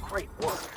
Great work.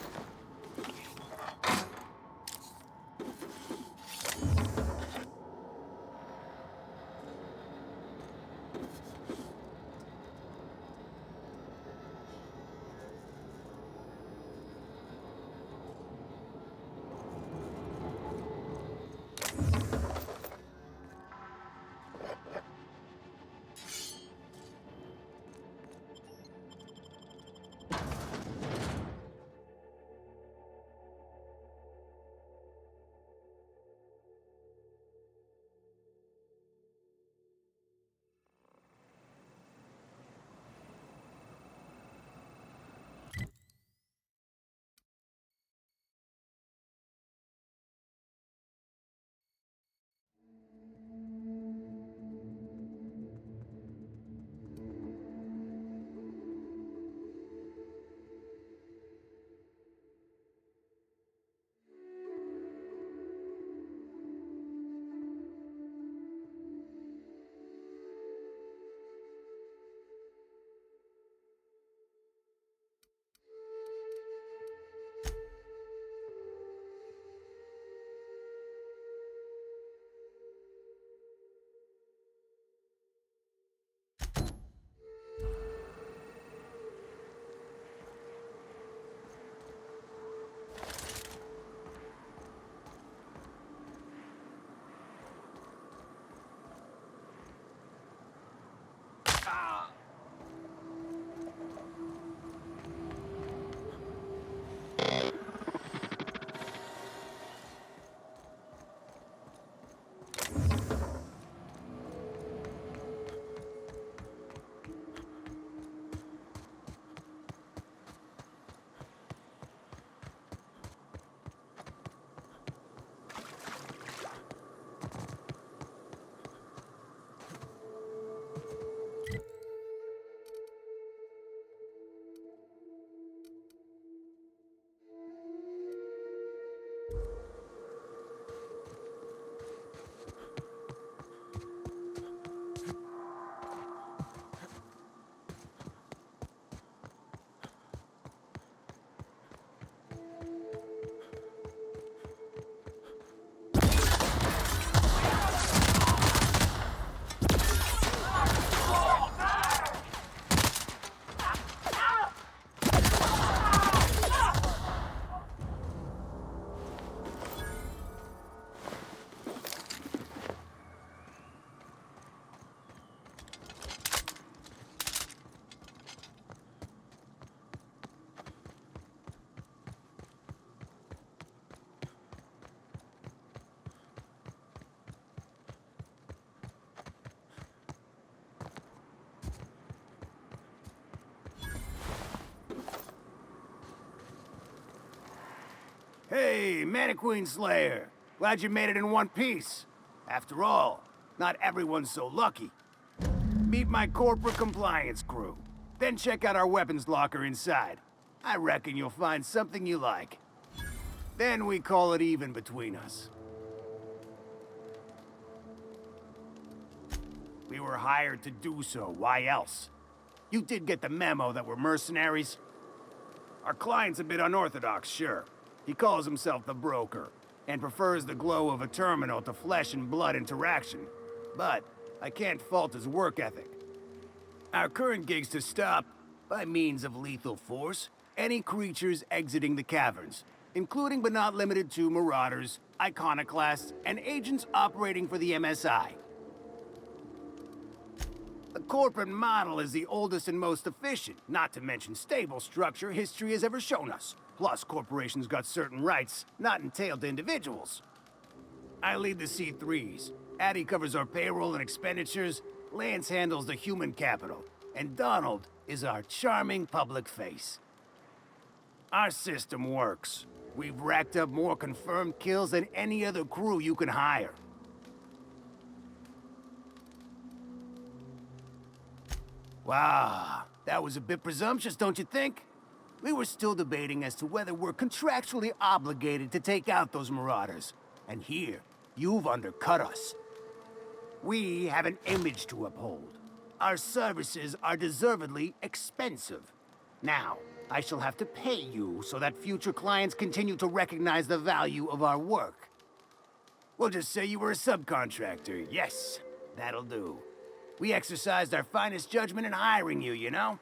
Hey, Mannequin Slayer. Glad you made it in one piece. After all, not everyone's so lucky. Meet my corporate compliance crew. Then check out our weapons locker inside. I reckon you'll find something you like. Then we call it even between us. We were hired to do so, why else? You did get the memo that we're mercenaries? Our client's a bit unorthodox, sure. He calls himself the broker, and prefers the glow of a terminal to flesh and blood interaction. But I can't fault his work ethic. Our current gig's to stop, by means of lethal force, any creatures exiting the caverns, including but not limited to marauders, iconoclasts, and agents operating for the MSI. The corporate model is the oldest and most efficient, not to mention stable structure history has ever shown us. Plus, corporations got certain rights not entailed to individuals. I lead the C3s. Addie covers our payroll and expenditures, Lance handles the human capital, and Donald is our charming public face. Our system works. We've racked up more confirmed kills than any other crew you can hire. Wow, that was a bit presumptuous, don't you think? We were still debating as to whether we're contractually obligated to take out those marauders. And here, you've undercut us. We have an image to uphold. Our services are deservedly expensive. Now, I shall have to pay you so that future clients continue to recognize the value of our work. We'll just say you were a subcontractor. Yes, that'll do. We exercised our finest judgment in hiring you, you know?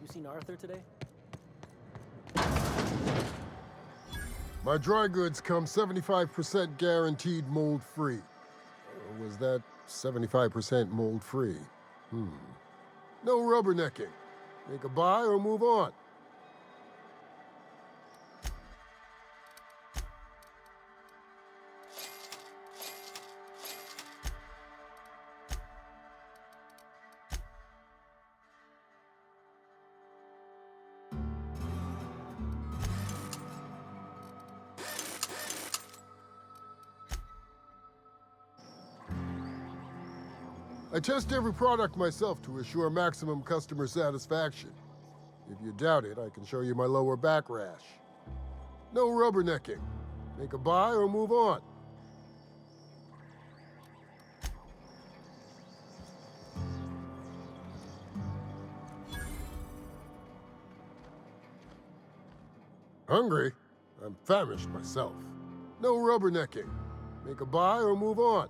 You seen Arthur today? My dry goods come 75% guaranteed mold-free. Or was that 75% mold-free? No rubbernecking. Make a buy or move on. I test every product myself to assure maximum customer satisfaction. If you doubt it, I can show you my lower back rash. No rubbernecking. Make a buy or move on. Hungry? I'm famished myself. No rubbernecking. Make a buy or move on.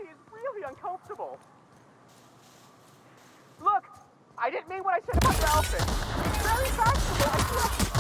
pussy is really uncomfortable. Look, I didn't mean what I said about your outfit. It's very fashionable. I feel...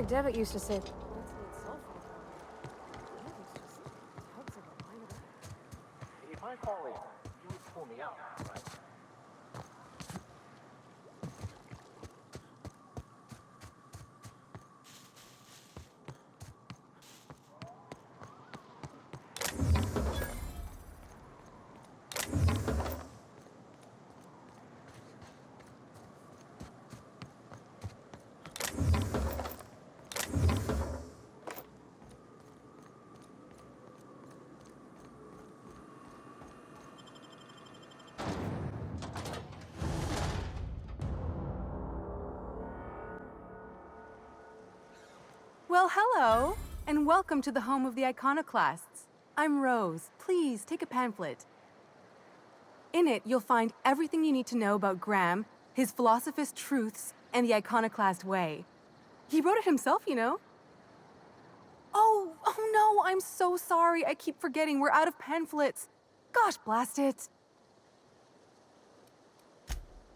debit used to say, let's need cell phone cover. Maybe it's just tugs of a line of... If I call in, you would pull me out, right? Well, hello, and welcome to the home of the iconoclasts. I'm Rose. Please, take a pamphlet. In it, you'll find everything you need to know about Graham, his philosophist truths, and the iconoclast way. He wrote it himself, you know. Oh no, I'm so sorry. I keep forgetting we're out of pamphlets. Gosh, blast it.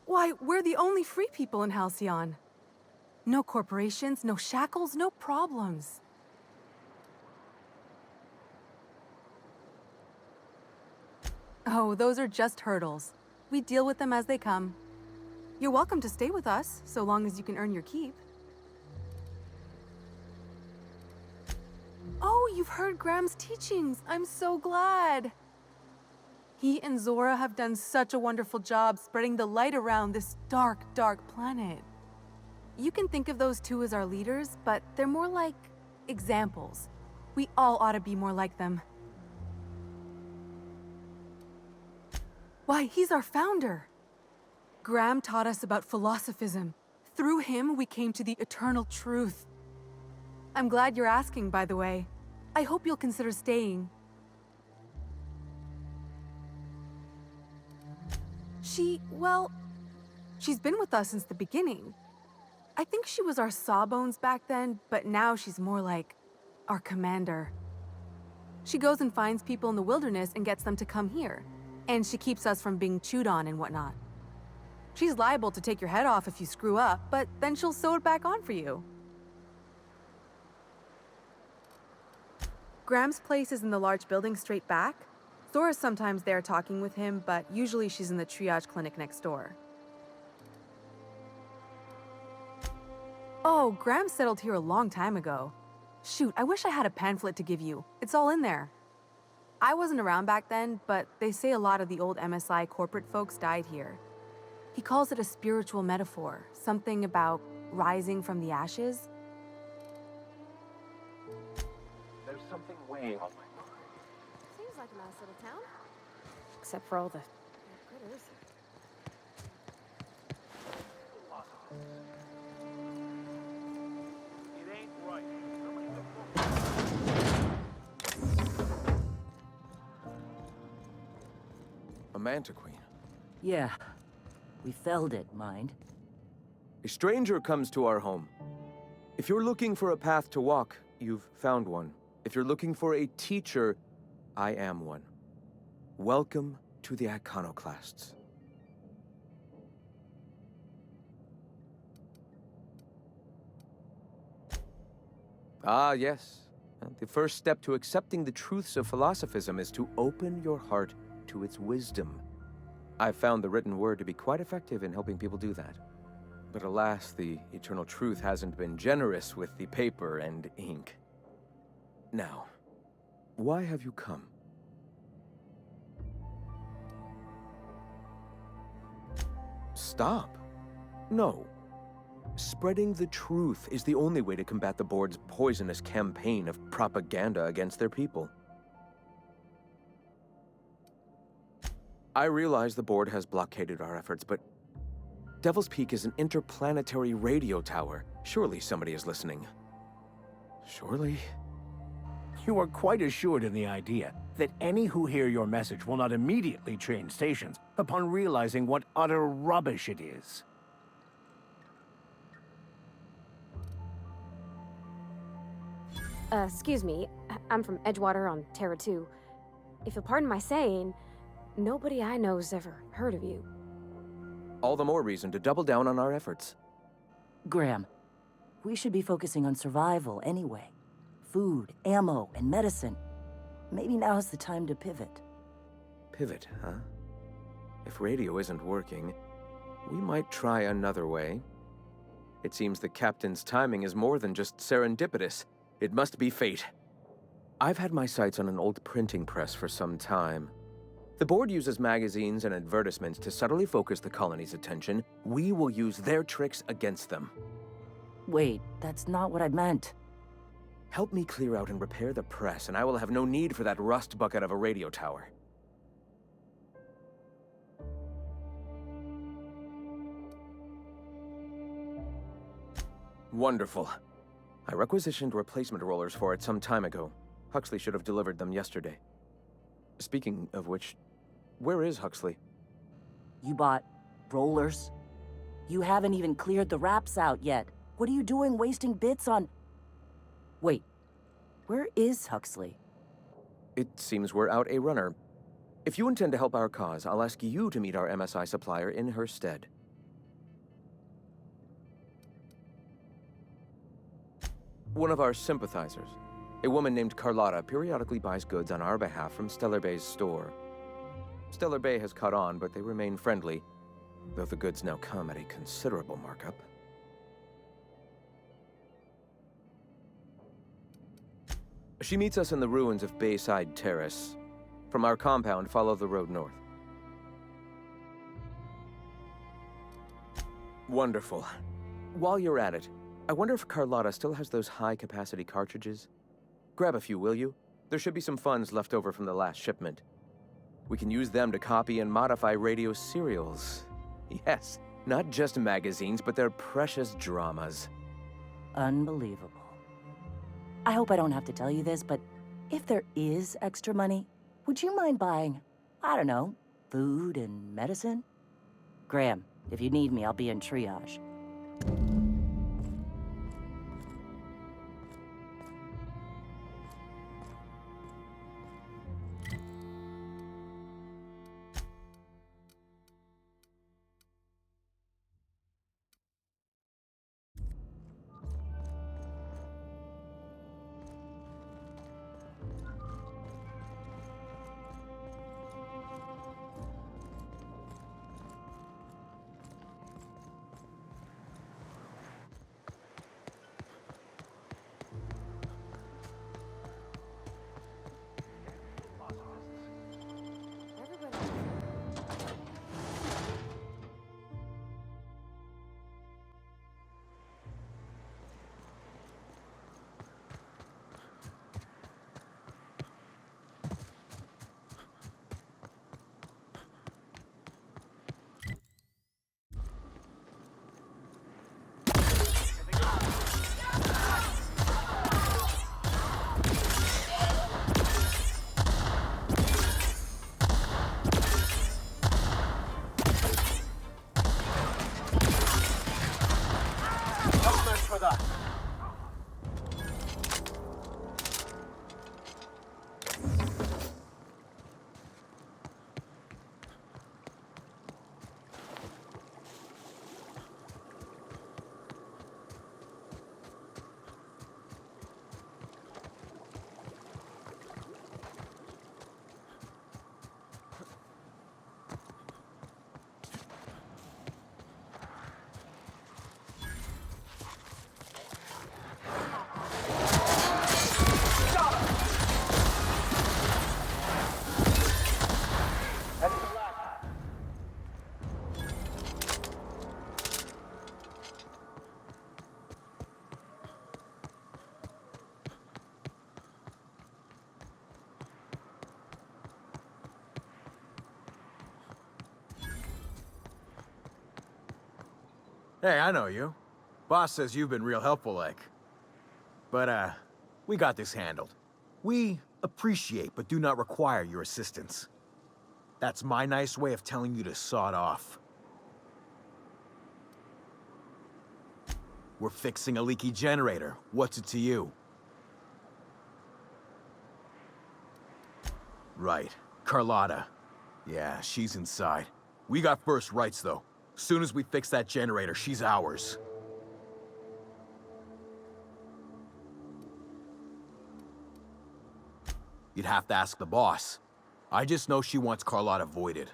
Why, we're the only free people in Halcyon. No corporations, no shackles, no problems. Oh, those are just hurdles. We deal with them as they come. You're welcome to stay with us, so long as you can earn your keep. Oh, you've heard Graham's teachings. I'm so glad. He and Zora have done such a wonderful job spreading the light around this dark, dark planet. You can think of those two as our leaders, but they're more like examples. We all ought to be more like them. Why, he's our founder. Graham taught us about philosophism. Through him, we came to the eternal truth. I'm glad you're asking, by the way. I hope you'll consider staying. She's been with us since the beginning. I think she was our sawbones back then, but now she's more like our commander. She goes and finds people in the wilderness and gets them to come here. And she keeps us from being chewed on and whatnot. She's liable to take your head off if you screw up, but then she'll sew it back on for you. Graham's place is in the large building straight back. Zora's sometimes there talking with him, but usually she's in the triage clinic next door. Oh, Graham settled here a long time ago. Shoot, I wish I had a pamphlet to give you. It's all in there. I wasn't around back then, but they say a lot of the old MSI corporate folks died here. He calls it a spiritual metaphor, something about rising from the ashes. There's something weighing on my mind. Seems like a nice little town. Except for all the critters. It ain't right. A manta queen. Yeah. We felled it, mind. A stranger comes to our home. If you're looking for a path to walk, you've found one. If you're looking for a teacher, I am one. Welcome to the iconoclasts. Ah, yes. The first step to accepting the truths of philosophism is to open your heart to its wisdom. I've found the written word to be quite effective in helping people do that. But alas, the eternal truth hasn't been generous with the paper and ink. Now, why have you come? Stop. No. Spreading the truth is the only way to combat the board's poisonous campaign of propaganda against their people. I realize the board has blockaded our efforts, but Devil's Peak is an interplanetary radio tower. Surely somebody is listening. Surely? You are quite assured in the idea that any who hear your message will not immediately change stations upon realizing what utter rubbish it is. Excuse me. I'm from Edgewater on Terra 2. If you'll pardon my saying, nobody I know's ever heard of you. All the more reason to double down on our efforts. Graham, We should be focusing on survival anyway. Food, ammo, and medicine. Maybe now's the time to pivot. Pivot, huh? If radio isn't working, we might try another way. It seems the captain's timing is more than just serendipitous. It must be fate. I've had my sights on an old printing press for some time. The board uses magazines and advertisements to subtly focus the colony's attention. We will use their tricks against them. Wait, that's not what I meant. Help me clear out and repair the press, and I will have no need for that rust bucket of a radio tower. Wonderful. I requisitioned replacement rollers for it some time ago. Huxley should have delivered them yesterday. Speaking of which, where is Huxley? You bought rollers? You haven't even cleared the wraps out yet. What are you doing wasting bits on... Wait, where is Huxley? It seems we're out a runner. If you intend to help our cause, I'll ask you to meet our MSI supplier in her stead. One of our sympathizers, a woman named Carlotta, periodically buys goods on our behalf from Stellar Bay's store. Stellar Bay has caught on, but they remain friendly, though the goods now come at a considerable markup. She meets us in the ruins of Bayside Terrace. From our compound, follow the road north. Wonderful. While you're at it, I wonder if Carlotta still has those high-capacity cartridges? Grab a few, will you? There should be some funds left over from the last shipment. We can use them to copy and modify radio serials. Yes, not just magazines, but their precious dramas. Unbelievable. I hope I don't have to tell you this, but if there is extra money, would you mind buying, I don't know, food and medicine? Graham, if you need me, I'll be in triage. Hey, I know you. Boss says you've been real helpful, like. But, we got this handled. We appreciate but do not require your assistance. That's my nice way of telling you to sod off. We're fixing a leaky generator. What's it to you? Right. Carlotta. Yeah, she's inside. We got first rights, though. Soon as we fix that generator, she's ours. You'd have to ask the boss. I just know she wants Carlotta voided.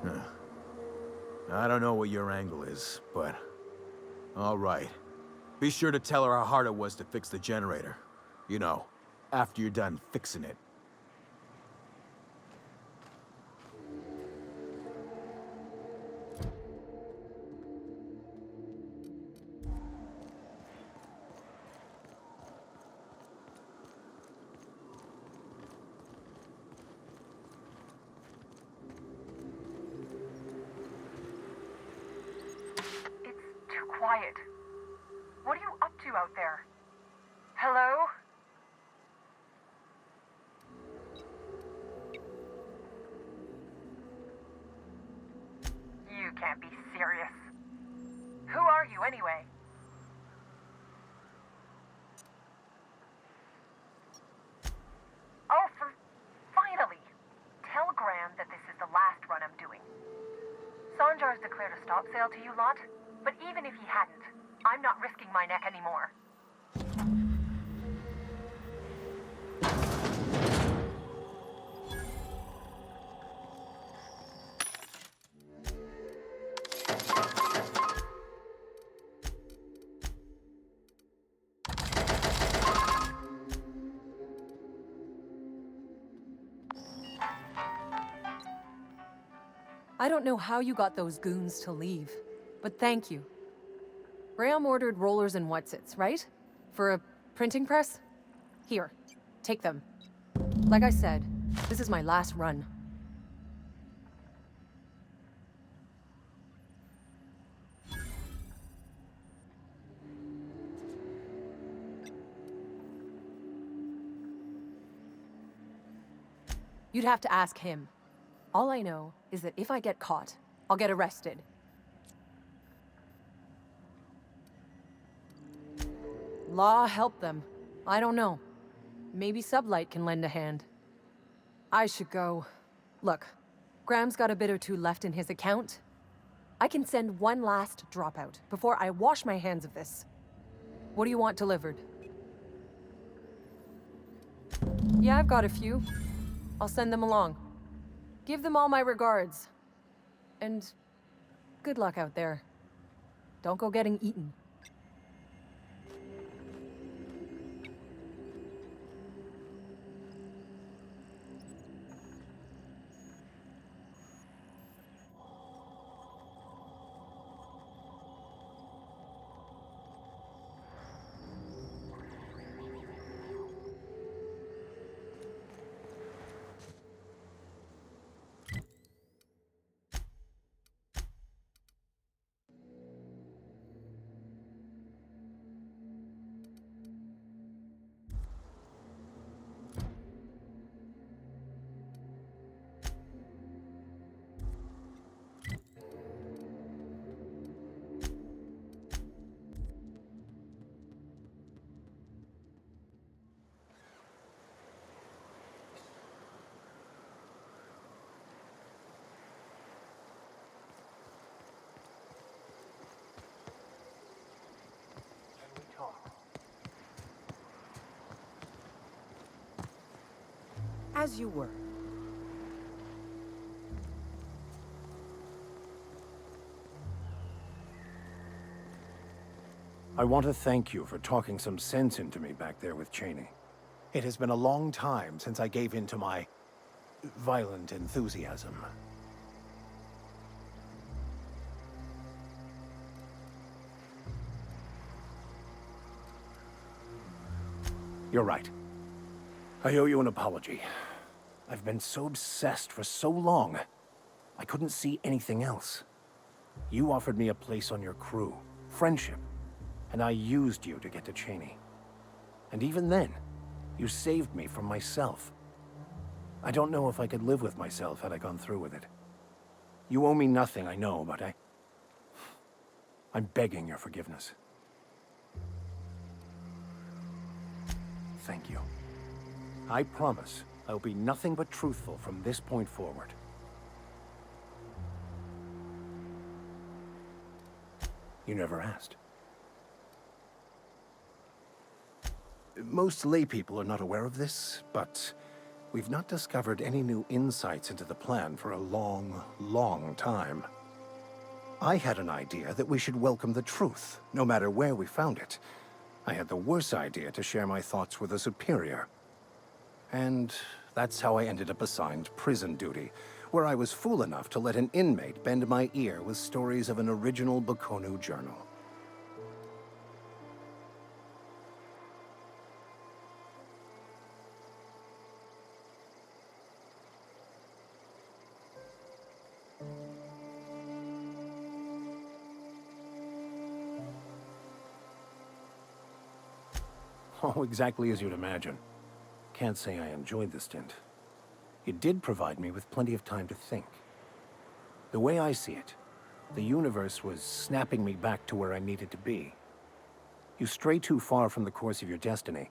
Huh. I don't know what your angle is, but... all right. Be sure to tell her how hard it was to fix the generator. You know, after you're done fixing it. Quiet. What are you up to out there? Hello? You can't be serious. Who are you anyway? Oh, finally! Tell Graham that this is the last run I'm doing. Sanjar's declared a stop sale to you lot. But even if he hadn't, I'm not risking my neck anymore. I don't know how you got those goons to leave, but thank you. Graham ordered rollers and whatsits, right? For a printing press? Here, take them. Like I said, this is my last run. You'd have to ask him. All I know is that if I get caught, I'll get arrested. Law help them. I don't know. Maybe Sublight can lend a hand. I should go. Look, Graham's got a bit or two left in his account. I can send one last dropout before I wash my hands of this. What do you want delivered? Yeah, I've got a few. I'll send them along. Give them all my regards. And good luck out there. Don't go getting eaten. As you were. I want to thank you for talking some sense into me back there with Cheney. It has been a long time since I gave in to my violent enthusiasm. You're right. I owe you an apology. I've been so obsessed for so long, I couldn't see anything else. You offered me a place on your crew, friendship, and I used you to get to Cheney. And even then, you saved me from myself. I don't know if I could live with myself had I gone through with it. You owe me nothing, I know, but I'm begging your forgiveness. Thank you. I promise I'll be nothing but truthful from this point forward. You never asked. Most lay people are not aware of this, but we've not discovered any new insights into the plan for a long, long time. I had an idea that we should welcome the truth, no matter where we found it. I had the worse idea to share my thoughts with a superior. And that's how I ended up assigned prison duty, where I was fool enough to let an inmate bend my ear with stories of an original Bokonu journal. Oh, exactly as you'd imagine. Can't say I enjoyed the stint. It did provide me with plenty of time to think. The way I see it, the universe was snapping me back to where I needed to be. You stray too far from the course of your destiny,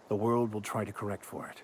the world will try to correct for it.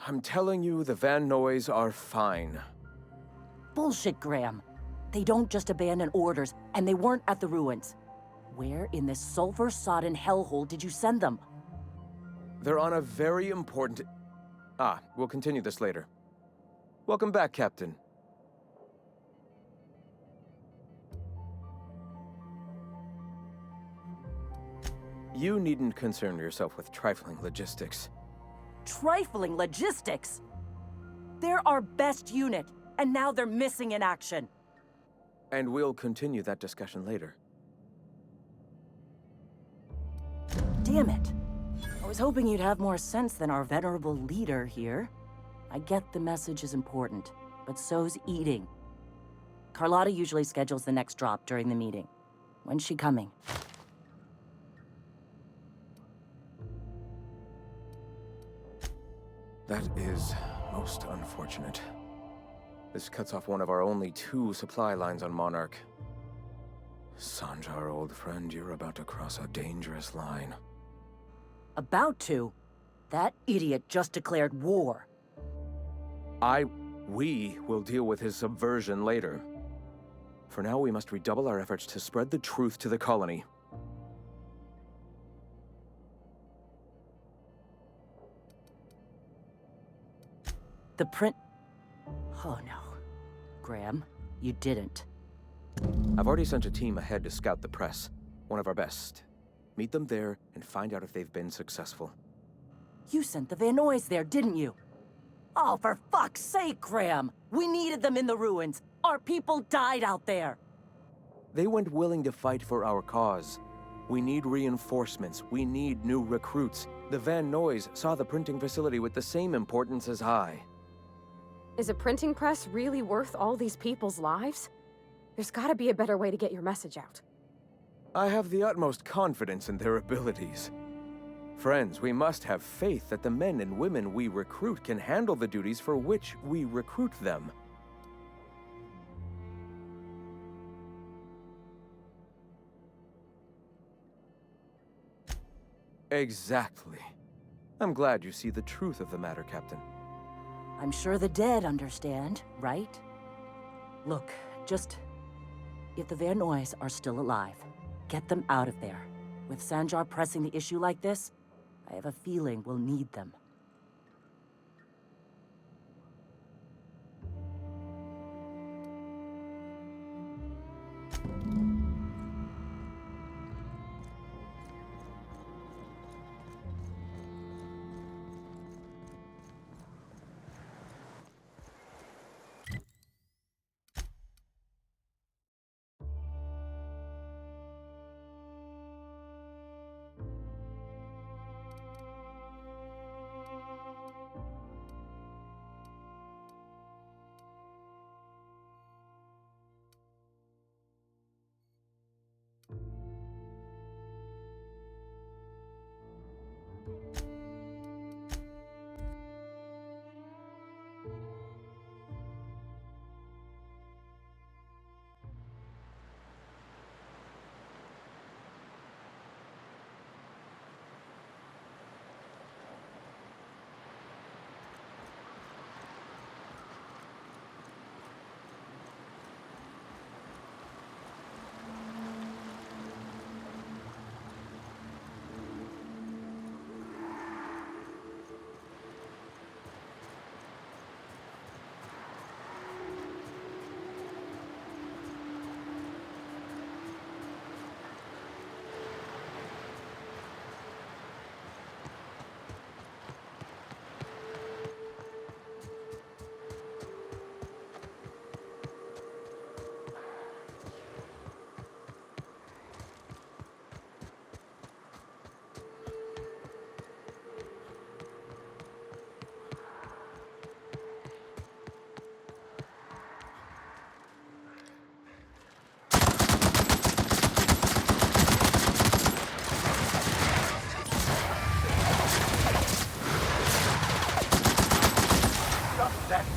I'm telling you, the Van Noys are fine. Bullshit, Graham. They don't just abandon orders, and they weren't at the ruins. Where in this sulfur-sodden hellhole did you send them? They're on a very important... we'll continue this later. Welcome back, Captain. You needn't concern yourself with trifling logistics. Trifling logistics? They're our best unit, and now they're missing in action. And we'll continue that discussion later. Damn it. I was hoping you'd have more sense than our venerable leader here. I get the message is important, but so's eating. Carlotta usually schedules the next drop during the meeting. When's she coming? That is most unfortunate. This cuts off one of our only 2 supply lines on Monarch. Sanjar, old friend, you're about to cross a dangerous line. About to? That idiot just declared war. We will deal with his subversion later. For now, we must redouble our efforts to spread the truth to the colony. The print... Oh no. Graham, you didn't. I've already sent a team ahead to scout the press. One of our best. Meet them there and find out if they've been successful. You sent the Van Noys there, didn't you? Oh, for fuck's sake, Graham! We needed them in the ruins! Our people died out there! They went willing to fight for our cause. We need reinforcements. We need new recruits. The Van Noys saw the printing facility with the same importance as I. Is a printing press really worth all these people's lives? There's gotta be a better way to get your message out. I have the utmost confidence in their abilities. Friends, we must have faith that the men and women we recruit can handle the duties for which we recruit them. Exactly. I'm glad you see the truth of the matter, Captain. I'm sure the dead understand, right? Look, if the Van Noys are still alive, get them out of there. With Sanjar pressing the issue like this, I have a feeling we'll need them. That's